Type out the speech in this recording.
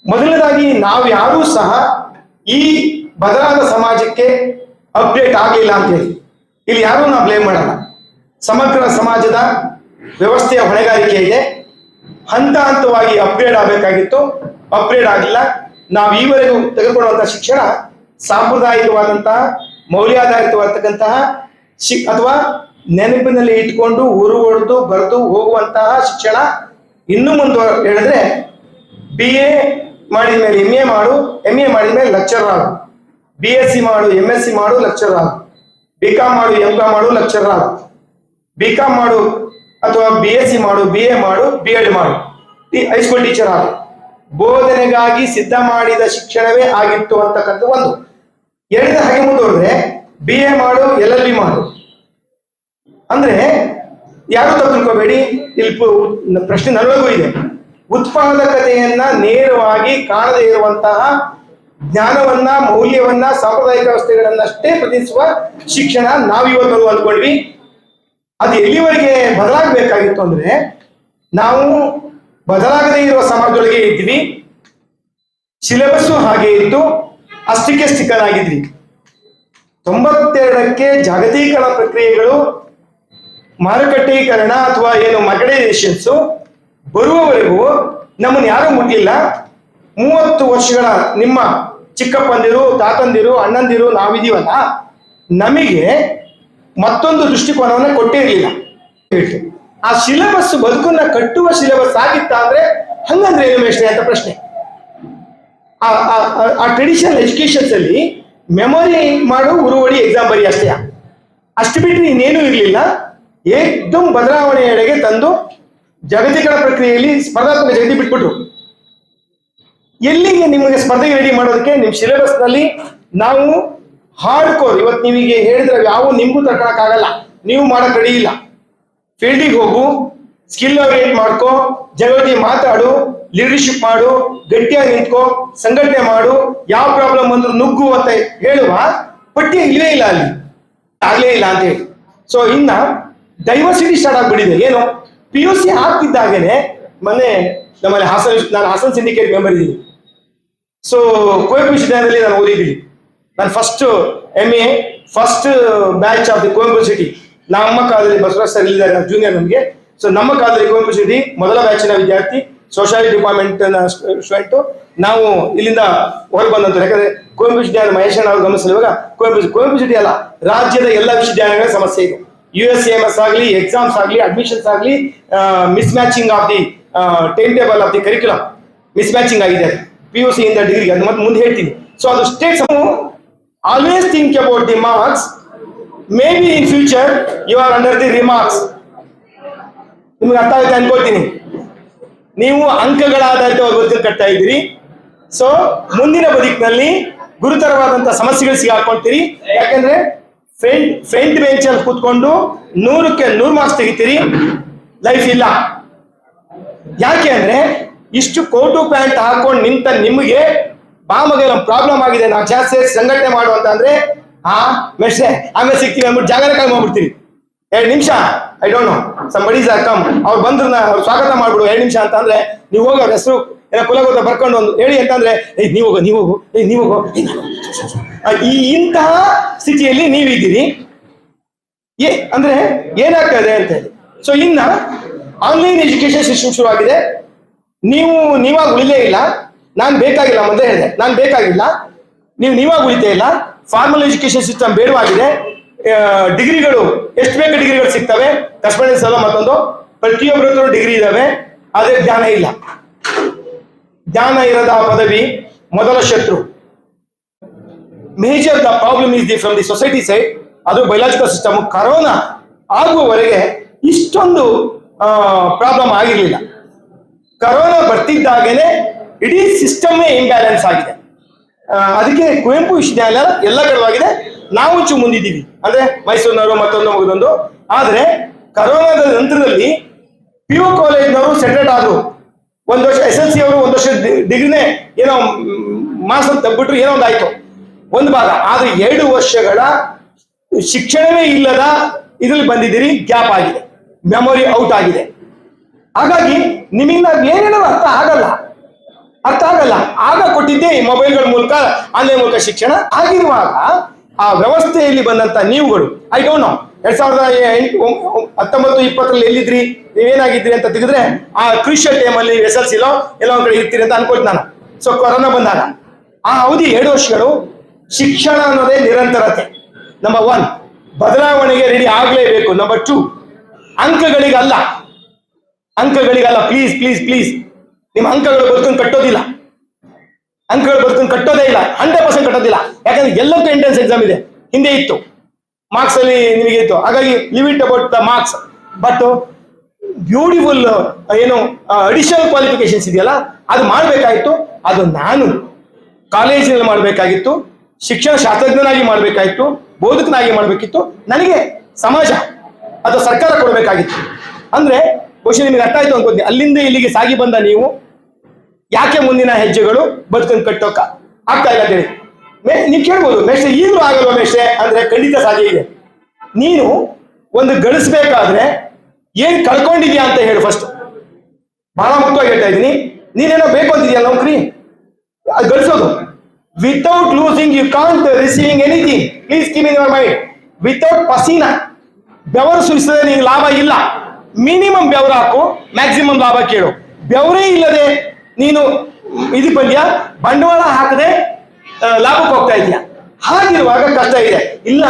ಮೊದಲನೇದಾಗಿ ನಾವು ಯಾರೂ ಸಹ ಈ ಬದಲಾದ ಸಮಾಜಕ್ಕೆ ಅಪ್ಡೇಟ್ ಆಗಲಿಲ್ಲ ಅಂತ ಹೇಳಿ ಇಲ್ಲಿ ಯಾರೂ ನಾವು ಬ್ಲೇಮ್ ಮಾಡಲ್ಲ. ಸಮಗ್ರ ಸಮಾಜದ ವ್ಯವಸ್ಥೆಯ ಹೊಣೆಗಾರಿಕೆ ಇದೆ. ಹಂತ ಹಂತವಾಗಿ ಅಪ್ಗ್ರೇಡ್ ಆಗಬೇಕಾಗಿತ್ತು, ಅಪ್ಗ್ರೇಡ್ ಆಗಿಲ್ಲ. ನಾವು ಈವರೆಗೂ ತೆಗೆದುಕೊಳ್ಳುವಂತಹ ಶಿಕ್ಷಣ ಸಾಂಪ್ರದಾಯಿಕವಾದಂತಹ ಮೌಲ್ಯಾಧಾರಿತವಾದಂತಹ ಅಥವಾ ನೆನಪಿನಲ್ಲಿ ಇಟ್ಕೊಂಡು ಹೊಡೆದು ಬರೆದು ಹೋಗುವಂತಹ ಶಿಕ್ಷಣ. ಇನ್ನು ಮುಂದೆ ಹೇಳಿದ್ರೆ BA ಮಾಡಿದ ಮೇಲೆ MA ಮಾಡು, MA ಮಾಡಿದ ಮೇಲೆ ಲೆಕ್ಚರರ್ ಆಗು, BSc ಮಾಡು, MSc ಮಾಡು, ಲೆಕ್ಚರರ್ ಆಗು, BCom ಮಾಡು, MCom ಮಾಡು, ಲೆಕ್ಚರರ್ ಆಗು, BCom ಮಾಡು ಅಥವಾ BSc ಮಾಡು, BA ಮಾಡು, BEd ಮಾಡು, ಹೈಸ್ಕೂಲ್ ಟೀಚರ್ ಆಗು. ಬೋಧನೆಗಾಗಿ ಸಿದ್ಧ ಮಾಡಿದ ಶಿಕ್ಷಣವೇ ಆಗಿತ್ತು ಅಂತಕ್ಕಂಥ ಒಂದು. ಹೇಳಿದ ಹಾಗೆ ಮುಂದುವರೆದ್ರೆ BA ಮಾಡು, LLB ಮಾಡು ಅಂದ್ರೆ ಯಾರು ತಪ್ಪು ತಿಳ್ಕೋಬೇಡಿ, ಇಲ್ಲಿ ಪ್ರಶ್ನೆ ನನ್ನೊಳಗೂ ಇದೆ. ಉತ್ಪಾದಕತೆಯನ್ನ ನೇರವಾಗಿ ಕಾಣದೇ ಇರುವಂತಹ ಜ್ಞಾನವನ್ನ, ಮೌಲ್ಯವನ್ನ, ಸಾಂಪ್ರದಾಯಿಕ ವ್ಯವಸ್ಥೆಗಳನ್ನಷ್ಟೇ ಪ್ರತಿನಿಧಿಸುವ ಶಿಕ್ಷಣ ನಾವಿವತ್ತು ಅಂದ್ಕೊಂಡ್ವಿ. ಅದು ಎಲ್ಲಿವರೆಗೆ ಬದಲಾಗಬೇಕಾಗಿತ್ತು ಅಂದ್ರೆ ನಾವು ಬದಲಾಗದೇ ಇರುವ ಸಮಾಜದೊಳಗೆ ಇದ್ವಿ. ಸಿಲೆಬಸ್ಸು ಹಾಗೆ ಇತ್ತು, ಅಷ್ಟಕ್ಕೆ ಸ್ಟಿಕ್ಕರ್ ಆಗಿದ್ವಿ. 92ಕ್ಕೆ ಜಾಗತೀಕರಣ ಪ್ರಕ್ರಿಯೆಗಳು, ಮಾರುಕಟ್ಟೀಕರಣ ಅಥವಾ ಏನು ಮಾರ್ಕೆಟೈಸೇಷನ್ಸ್ ಬರುವವರೆಗೂ ನಮ್ಮನ್ನು ಯಾರೂ ಮುಟ್ಲಿಲ್ಲ. 30 ವರ್ಷಗಳ ನಿಮ್ಮ ಚಿಕ್ಕಪ್ಪಂದಿರು, ತಾತಂದಿರು, ಅಣ್ಣಂದಿರು ನಾವಿದೀವಲ್ಲ, ನಮಗೆ ಮತ್ತೊಂದು ದೃಷ್ಟಿಕೋನವನ್ನ ಕೊಟ್ಟೇ ಇರಲಿಲ್ಲ. ಆ ಸಿಲೆಬಸ್ ಬದುಕನ್ನ ಕಟ್ಟುವ ಸಿಲೆಬಸ್ ಆಗಿತ್ತ ಅಂದ್ರೆ ಹಂಗಂದ್ರೆ ಏನು ಮೇಷ್ಟ್ರೆ ಅಂತ ಪ್ರಶ್ನೆ. ಆ ಟ್ರೆಡಿಷನಲ್ ಎಜುಕೇಶನ್ಸ್ ಅಲ್ಲಿ ಮೆಮೊರಿ ಮಾಡು, ಉರುವಳಿ, ಎಕ್ಸಾಮ್ ಬರಿ ಅಷ್ಟೇ. ಅಷ್ಟು ಬಿಟ್ಟರೆ ಇನ್ನೇನು ಇರಲಿಲ್ಲ. ಏಕ್ದಮ್ ಬದಲಾವಣೆಯೆಡೆಗೆ ತಂದು ಜಾಗತೀಕರಣ ಪ್ರಕ್ರಿಯೆಯಲ್ಲಿ ಸ್ಪರ್ಧಾತ್ಮಕ ಜಗತಿ ಬಿಟ್ಬಿಟ್ರು. ಎಲ್ಲಿಗೆ ನಿಮಗೆ ಸ್ಪರ್ಧೆಗೆ ರೆಡಿ ಮಾಡೋದಕ್ಕೆ ನಿಮ್ಮ ಸಿಲೆಬಸ್ ನಲ್ಲಿ ನಾವು ಹಾರ್ಡ್ ಕೋರ್, ಇವತ್ತು ನೀವಿಗೆ ಹೇಳಿದ್ರೆ ಯಾವ ನಿಮ್ಗೂ ತಗೊಳಕ್ಕಾಗಲ್ಲ, ನೀವು ಮಾಡಕ್ ರೆಡಿ ಇಲ್ಲ. ಫೀಲ್ಡಿಗೆ ಹೋಗು, ಸ್ಕಿಲ್ ಓರಿಯೆಂಟ್ ಮಾಡ್ಕೋ, ಜನರಿಗೆ ಮಾತಾಡು, ಲೀಡರ್ಶಿಪ್ ಮಾಡು, ಗಟ್ಟಿಯಾಗಿ ನಿಂತ್ಕೋ, ಸಂಘಟನೆ ಮಾಡು, ಯಾವ ಪ್ರಾಬ್ಲಮ್ ಬಂದ್ರು ನುಗ್ಗು ಅಂತ ಹೇಳುವ ಪಟ್ಟಿ ಇಲ್ಲವೇ ಇಲ್ಲ, ಅಲ್ಲಿ ಆಗ್ಲೇ ಇಲ್ಲ ಅಂತ ಹೇಳಿ. ಸೊ ಇನ್ನ ಡೈವರ್ಸಿಟಿ ಸ್ಟಾರ್ಟ್ ಆಗ್ಬಿಟ್ಟಿದೆ. ಏನು PUC ಆಗ್ತಿದ್ದಾಗೇನೆ ಮೊನ್ನೆ ನಮ್ಮಲ್ಲಿ ನಾನು ಹಾಸನ್ ಸಿಂಡಿಕೇಟ್ ಮೆಂಬರ್ ಇದ್ದೀನಿ. ಸೊ ಕುವೆಂಪು ವಿಶ್ವವಿದ್ಯಾಲಯದಲ್ಲಿ ನಾನು ಓದಿದ್ದೀನಿ. ನಾನು first MA first batch of the Kuvempu city. ನಮ್ಮ ಕಾಲದಲ್ಲಿ ಬಸವರಾಜ್ ಸರ್ ಇಲ್ಲಿದ್ದಾರೆ, ಜೂನಿಯರ್ ನಮಗೆ. ಸೊ ನಮ್ಮ ಕಾಲದಲ್ಲಿ ಕುವೆಂಪು ಸಿಟಿ ಮೊದಲ ಬ್ಯಾಚಿನ ವಿದ್ಯಾರ್ಥಿ, ಸೋಶಿಯಾಲಜಿ ಡಿಪಾರ್ಟ್ಮೆಂಟ್ ಸ್ಟೂಡೆಂಟು. ನಾವು ಇಲ್ಲಿಂದ ಹೊರಗೆ ಬಂದಂತ. ಯಾಕಂದ್ರೆ ಕುವೆಂಪು ವಿಶ್ವವಿದ್ಯಾಲಯ ಮಹೇಶಣ್ಣ ಅವರು ಗಮನಿಸಲಿರುವಾಗ ಕುವೆಂಪು ಸಿಟಿ ಅಲ್ಲ, ರಾಜ್ಯದ ಎಲ್ಲ ವಿಶ್ವವಿದ್ಯಾಲಯಗಳ ಸಮಸ್ಯೆ ಇದು. USCMS ಆಗಲಿ, ಎಕ್ಸಾಮ್ಸ್ ಆಗಲಿ, ಅಡ್ಮಿಷನ್ಸ್ ಆಗಲಿ, miss matching of the time table of the curriculum miss matching ಆಗಿದೆ PUC ಇಂದ ಡಿಗ್ರಿಗೆ. ಅದು ಮತ್ತೆ ಮುಂದೆ ಹೇಳ್ತೀನಿ. ಸೊ ಅದು states always think about the marks. May be in future you are under the remarks. ನಿಮ್ಗೆ ಅರ್ಥ ಆಗುತ್ತೆ ಅನ್ಕೊಳ್ತೀನಿ. ನೀವು ಅಂಕಗಳ ಆಧಾರಿತವಾಗಿ ಬದುಕು ಕಟ್ತಾ ಇದ್ದೀರಿ. ಸೊ ಮುಂದಿನ ಬದುಕಿನಲ್ಲಿ ಗುರುತರವಾದಂತಹ ಸಮಸ್ಯೆಗಳು ಸಿಗಾಕೊಳ್ತೀರಿ. ಯಾಕಂದ್ರೆ ಫ್ರಂಟ್ ಬೆಂಚ್ ಅಲ್ಲಿ ಕೂತ್ಕೊಂಡು 100ಕ್ಕೆ 100 ಮಾರ್ಕ್ಸ್ ತೆಗಿತೀರಿ, ಲೈಫ್ ಇಲ್ಲ. ಯಾಕೆ ಅಂದ್ರೆ ಇಷ್ಟು ಕೋಟು ಪ್ಯಾಂಟ್ ಹಾಕೊಂಡು ನಿಂತ ನಿಮಗೆ ಬಾಮಗೆ ಪ್ರಾಬ್ಲಮ್ ಆಗಿದೆ, ನಾವು ಜಾಸ್ತಿ ಸಂಘಟನೆ ಮಾಡುವಂತ ಅಂದ್ರೆ ಮೆಸ್ಸೆ ಆಮೇಲೆ ಸಿಗ್ತೀವಿ ಅಂದ್ಬಿಟ್ಟು ಜಾಗರಣ ಮಾಡ್ಬಿಡ್ತೀರಿ. 2 ನಿಮಿಷ, I don't know, somebodies are come, ಅವ್ರು ಬಂದ್ರು ಅವ್ರು ಸ್ವಾಗತ ಮಾಡ್ಬಿಡು 2 ನಿಮಿಷ ಅಂತ ಅಂದ್ರೆ ನೀವು ಹೋಗಿ ಅವ್ರ ಹೆಸರು ಏನೋ ಕುಲಗೋತ ಬರ್ಕೊಂಡು ಒಂದು ಹೇಳಿ ಅಂತಂದ್ರೆ ನೀವು ಹೋಗು ಇಂತಹ ಸ್ಥಿತಿಯಲ್ಲಿ ನೀವಿದ್ದೀರಿ. ಅಂದ್ರೆ ಏನಾಗ್ತದೆ ಅಂತ ಹೇಳಿ. ಸೊ ಇನ್ನ ಆನ್ಲೈನ್ ಎಜುಕೇಶನ್ ಸಿಸ್ಟಮ್ ಶುರುವಾಗಿದೆ. ನೀವಾಗ ಉಳಿಲೇ ಇಲ್ಲ. ನಾನು ಬೇಕಾಗಿಲ್ಲ, ಮೊದಲೇ ಹೇಳಿದೆ, ನಾನು ಬೇಕಾಗಿಲ್ಲ, ನೀವಾಗ ಉಳಿತೇ ಇಲ್ಲ. ಫಾರ್ಮಲ್ ಎಜುಕೇಶನ್ ಸಿಸ್ಟಮ್ ಬೇಡವಾಗಿದೆ. ಡಿಗ್ರಿಗಳು ಎಷ್ಟು ಬೇಕು ಡಿಗ್ರಿಗಳು ಸಿಗ್ತವೆ, ಕಸ್ಟಮರ್ಸ್ ಅಲ್ಲ ಮತ್ತೊಂದು. ಪ್ರತಿಯೊಬ್ಬರ ಡಿಗ್ರಿ ಇದಾವೆ, ಆದ್ರೆ ಜ್ಞಾನ ಇಲ್ಲ. ಜ್ಞಾನ ಇರದ ಪದವಿ ಮೊದಲ ಶತ್ರು. Major the problem is from the society side. ಅದು ಬಯೋಲಾಜಿಕಲ್ ಸಿಸ್ಟಮ್. ಕರೋನಾ ಆಗುವವರೆಗೆ ಇಷ್ಟೊಂದು ಪ್ರಾಬ್ಲಮ್ ಆಗಿರ್ಲಿಲ್ಲ. ಕರೋನಾ ಬರ್ತಿದ್ದಾಗೇನೆ ಇಡೀ ಸಿಸ್ಟಮೇ ಇಂಬ್ಯಾಲೆನ್ಸ್ ಆಗಿದೆ. ಅದಕ್ಕೆ ಕುವೆಂಪು ವಿಶ್ವವಿದ್ಯಾಲಯ ಎಲ್ಲ ಕಡೆವಾಗಿದೆ. ನಾವು ಮುಂದಿದ್ದೀವಿ ಅಂದ್ರೆ ಮೈಸೂರಿನವರು ಮತ್ತೊಂದು ಮುಗಿದೊಂದು. ಆದ್ರೆ ಕರೋನಾದ ನಂತರದಲ್ಲಿ PU ಕಾಲೇಜ್ನವರು ಸೆಟರೇಟ್ ಆದ್ರು. 1 ವರ್ಷ SLC ಅವರು 1 ವರ್ಷ ಡಿಗ್ರಿನೇ ಏನೋ ಮಾಸ್ ಅಂತ ತಗ್ಬಿಟ್ರು, ಏನೋ ಒಂದು ಆಯ್ತು ಒಂದು ಭಾಗ. ಆದ್ರೆ 2 ವರ್ಷಗಳ ಶಿಕ್ಷಣವೇ ಇಲ್ಲದ ಇದ್ರಲ್ಲಿ ಬಂದಿದ್ದೀರಿ. ಗ್ಯಾಪ್ ಆಗಿದೆ, ಮೆಮೊರಿ ಔಟ್ ಆಗಿದೆ. ಹಾಗಾಗಿ ನಿಮಗೆ ಏನೇನೋ ಅರ್ಥ ಆಗಲ್ಲ. ಅರ್ಥ ಆಗಲ್ಲ. ಆಗ ಕೊಟ್ಟಿದ್ದೆ ಈ ಮೊಬೈಲ್ಗಳ ಮೂಲಕ, ಆನ್ಲೈನ್ ಮೂಲಕ ಶಿಕ್ಷಣ. ಆಗಿರುವಾಗ ಆ ವ್ಯವಸ್ಥೆಯಲ್ಲಿ ಬಂದಂತ ನೀವುಗಳು, ಐ ಡೋಂಟ್ ನೋ 2019-20 ಎಲ್ಲಿದ್ರಿ, ನೀವೇನಾಗಿದ್ರಿ ಅಂತ ತೆಗೆದ್ರೆ ಆ ಕ್ರೂಷಿಯಲ್ ಟೈಮಲ್ಲಿ SLC ಎಲ್ಲ ಒಂದ್ ಕಡೆ ಇರ್ತೀರಿ ಅಂತ ಅನ್ಕೊಳ್ತೀನಿ ನಾನು. ಸೊ ಕೊರೋನಾ ಬಂದಾಗ ಆ ಅವಧಿ 2 ವರ್ಷಗಳು ಶಿಕ್ಷಣ ಅನ್ನೋದೇ ನಿರಂತರತೆ. ನಂಬರ್ 1, ಬದಲಾವಣೆಗೆ ರೆಡಿ ಆಗ್ಲೇಬೇಕು. ನಂಬರ್ 2, ಅಂಕಗಳಿಗಲ್ಲ, ಪ್ಲೀಸ್ ಪ್ಲೀಸ್ ಪ್ಲೀಸ್, ನಿಮ್ಮ ಅಂಕಗಳು ಬದುಕೊಂಡು ಕಟ್ಟೋದಿಲ್ಲ, ಅಂಕಗಳು ಬದುಕೊಂಡು ಕಟ್ಟೋದೇ ಇಲ್ಲ, 100% ಕಟ್ಟೋದಿಲ್ಲ. ಯಾಕಂದ್ರೆ ಎಲ್ಲಕ್ಕೂ ಎಂಟ್ರೆನ್ಸ್ ಎಕ್ಸಾಮ್ ಇದೆ, ಹಿಂದೆ ಇತ್ತು, ಮಾರ್ಕ್ಸ್ ಅಲ್ಲಿ ನಿಮಗೆ ಇತ್ತು. ಹಾಗಾಗಿ leave it about the marks. But beautiful ಏನು ಅಡಿಷನಲ್ ಕ್ವಾಲಿಫಿಕೇಶನ್ಸ್ ಇದೆಯಲ್ಲ, ಅದು ಮಾಡಬೇಕಾಗಿತ್ತು. ಅದು ನಾನು ಕಾಲೇಜಿನಲ್ಲಿ ಮಾಡಬೇಕಾಗಿತ್ತು, ಶಿಕ್ಷಣ ಶಾಸ್ತ್ರಜ್ಞನಾಗಿ ಮಾಡಬೇಕಾಗಿತ್ತು, ಬೋಧಕನಾಗಿ ಮಾಡಬೇಕಿತ್ತು. ನನಗೆ ಸಮಾಜ ಅಥವಾ ಸರ್ಕಾರ ಕೊಡಬೇಕಾಗಿತ್ತು. ಅಂದ್ರೆ ಬಹುಶಃ ನಿಮಗೆ ಅರ್ಥ ಆಯ್ತು ಅನ್ಕೋತೀನಿ. ಅಲ್ಲಿಂದ ಇಲ್ಲಿಗೆ ಸಾಗಿ ಬಂದ ನೀವು ಯಾಕೆ ಮುಂದಿನ ಹೆಜ್ಜೆಗಳು ಬದುಕನ್ನು ಕಟ್ಟೋಕ ಆಗ್ತಾ ಇಲ್ಲ ಅಂತೇಳಿ ನೀವು ಕೇಳ್ಬೋದು. ಮೇಷ್ಟ್ರೆ ಈಗಲೂ ಆಗಲ್ವಾ ಮೇಷ್ಟ್ರೆ ಅಂದ್ರೆ ಖಂಡಿತ ಸಾಧ್ಯ ಇದೆ. ನೀನು ಒಂದು ಗಳಿಸ್ಬೇಕಾದ್ರೆ ಏನ್ ಕಳ್ಕೊಂಡಿದ್ಯಾ ಅಂತ ಹೇಳು ಫಸ್ಟ್. ಬಹಳ ಮುಖ್ಯವಾಗಿ ಹೇಳ್ತಾ ಇದ್ದೀನಿ. ನೀನೇನೋ ಬೇಕು ಅಂತಿದ್ಯಾ ನೌಕರಿ, ಅದು ಗಳಿಸೋದು. Without losing you can't receiving anything. Please keep in your mind. Without ಪಸೀನಾ, ಬೆವರು ಸುರಿಸದೆ ನಿಂಗೆ ಲಾಭ ಇಲ್ಲ. ಮಿನಿಮಮ್ ಬೆವರು ಹಾಕು, ಮ್ಯಾಕ್ಸಿಮಮ್ ಲಾಭ ಕೇಳು. ಬೆವರೇ ಇಲ್ಲದೆ ನೀನು ಇದಕ್ಕೆ ಬಂದ್ಯಾ, ಬಂಡವಾಳ ಹಾಕದೆ ಲಾಭಕ್ಕೆ ಹೋಗ್ತಾ ಇದೆಯಾ. ಹಾಗಿರುವಾಗ ಕಷ್ಟ ಇದೆ. ಇಲ್ಲ